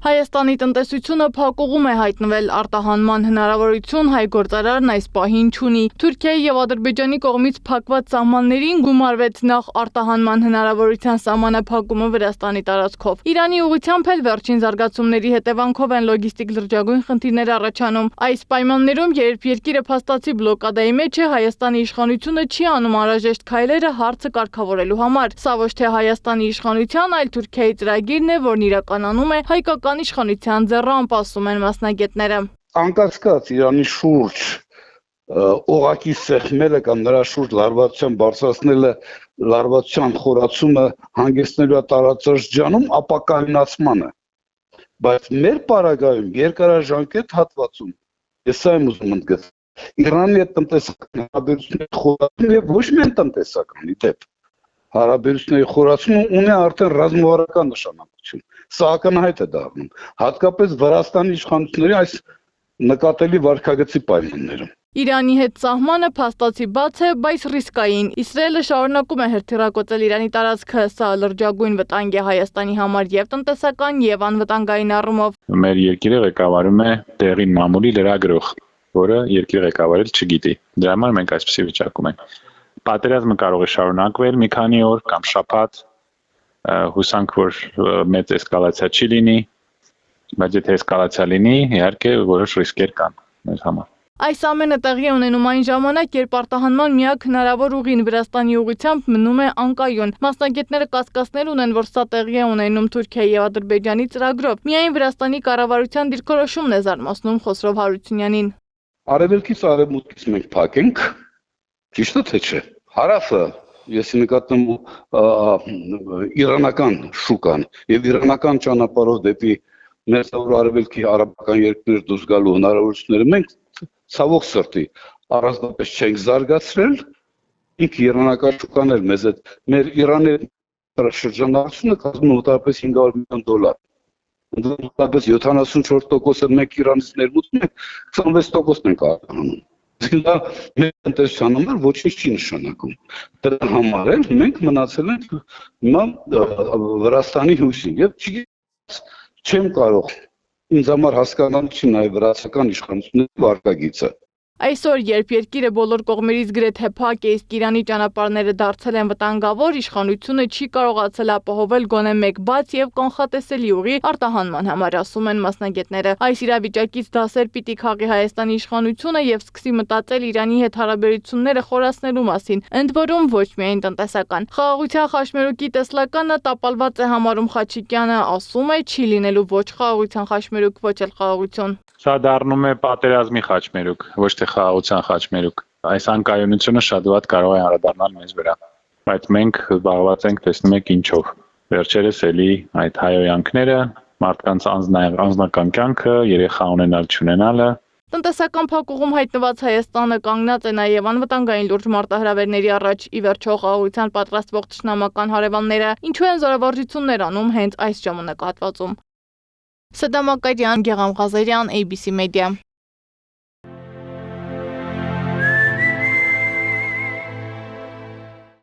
Հայաստանի տնտեսությունը փակուղում է հայտնվել արտահանման հնարավորություն հայ գործարարն այս պահին չունի։ Թուրքիայի եւ Ադրբեջանի կողմից փակված սահմաններին գումարվեց նախ արտահանման հնարավորության սահմանափակումը Վրաստանի տարածքով։ Իրանի ուղղությամբ էլ վերջին զարգացումների հետևանքով են լոգիստիկ լրջագույն խնդիրներ առաջանում։ Այս պայմաններում, երբ երկիրը փաստացի բլոկադայի մեջ է, Հայաստանի իշխանությունը չի անում անհրաժեշտ քայլերը հարցը կարգավորելու համար։ Սա ոչ թե Հայաստանի իշխանության, այլ Թուրքիայի ծրագիրն է, որն իրականում է հայկական իշխանության ձեռամբ, ասում են մասնագետները։ Անկասկած Իրանի շուրջ օղակի սեղմելը կամ նրա շուրջ լարվածության բարձրացնելը, լարվածության խորացումը հանգեցնելու է տարածաշրջանում ապակայունացմանը, բայց մեր պարագայում երկարաժամկետ հատվածում ես այն ուզում ընդգծել Իրանի հետ տնտեսական հարաբերությունների խորացումը եւ ոչ միայն տնտեսական դեպք հարաբերությունների խորացումը ունի արդեն ռազմավարական նշանակություն։ Սա ակնհայտ է դառնում, հատկապես Վրաստանի իշխանությունների այս նկատելի վարքագծի պայմաններում։ Իրանի հետ սահմանը փաստացի բաց է, բայց ռիսկային։ Իսրայելը շարունակում է հրթիռակոծել Իրանի տարածքը, սա լրջագույն վտանգ է Հայաստանի համար եւ տնտեսական եւ անվտանգային առումով։ Մեր երկիրը ղեկավարում է տեղին մամուլի լրագրող, որը երկիրը ղեկավարել չգիտի։ Դրա համար մենք այսպեսի վիճակում ենք։ Պատերազմը կարող է շարունակվել մի քանի օր կամ շաբաթ, հուսանք, որ մեծ էսկալացիա չի լինի, բայց եթե էսկալացիա լինի, իհարկե որոշ ռիսկեր կան մեր համար։ Այս ամենը տեղի ունենում այն ժամանակ, երբ արտահանման միակ հնարավոր ուղին Վրաստանի ուղղությամբ մնում է անկայուն։ Մասնագետները կասկածներ ունեն, որ սա տեղի է ունենում Թուրքիայի եւ Ադրբեջանի ծրագրով։ Միայն Վրաստանի կառավարության դիրքորոշումն է զարմացնում Խոսրով Հարությունյանին։ Արևելքից արևմուտքից մենք փակենք, ճիշտ է թե չէ։ Հարավը ես նկատում իրանական շուկան եւ իրանական ճանապարհով դեպի Մերձավոր Արևելքի արաբական երկրներ դուրս գալու հնարավորությունները մենք ցավոք սրտի առանձնապես չենք զարգացրել, ինք իրանական շուկան էլ մեզ այդ մեր Իրանի շրջանառությունը կազմում է մոտավորապես $500 միլիոն։ Ընդհանրապես 74%-ը մենք Իրանից ներմուծում ենք, 26%-ն ենք արտահանում։ Իսկ դա մեր տնտեսության համար ոչինչ չի նշանակում։ Դրա համար էլ մենք մնացել ենք հիմա Վրաստանի հույսին եւ չեմ կարող ինձ համար հասկանալ չի նաեւ վրացական իշխանությունների վարկագիծը։ Այսօր, երբ երկիրը բոլոր կողմերից գրեթե փակ է, իսկ Իրանի ճանապարհները դարձել են վտանգավոր, իշխանությունը չի կարողացել ապահովել գոնե մեկ բաց եւ կանխատեսելի ուղի արտահանման համար, ասում են մասնագետները։ Այս իրավիճակից դասեր պիտի քաղի Հայաստանի իշխանությունը եւ սկսի մտածել Իրանի հետ հարաբերությունները խորացնելու մասին, ընդ որում ոչ միայն տնտեսական։ Խաղաղության խաչմերուկի տեսլականը տապալված է համարում Խաչիկյանը, ասում է, չի լինելու ոչ խաղաղության խաչմերուկ, ոչ էլ խաղաղություն։ Սա դառնում է պատերազմի խաչմերուկ, ոչ թե խաղաղության խաչմերուկ։ Այս անկայունությունը շատ վատ կարող է անդրադառնալ մեզ վրա։ Բայց մենք զբաղված ենք, տեսնում եք ինչով։ Վերջերս էլի այդ հայոյանքները, մարդկանց անձնական կյանքը, երեխա ունենալ չունենալը։ Տնտեսական փակուղում հայտնված Հայաստանը կանգնած է նաև անվտանգային լուրջ մարտահրավերների առաջ։ Ի վերջո խաղաղության պատրաստվող թշնամական հարևանները ինչու են զորավարժություններ անում հենց այս ժամանակահատվածում։ Սադամ Ակարյան, Գեղամ Ղազարյան, ABC Media։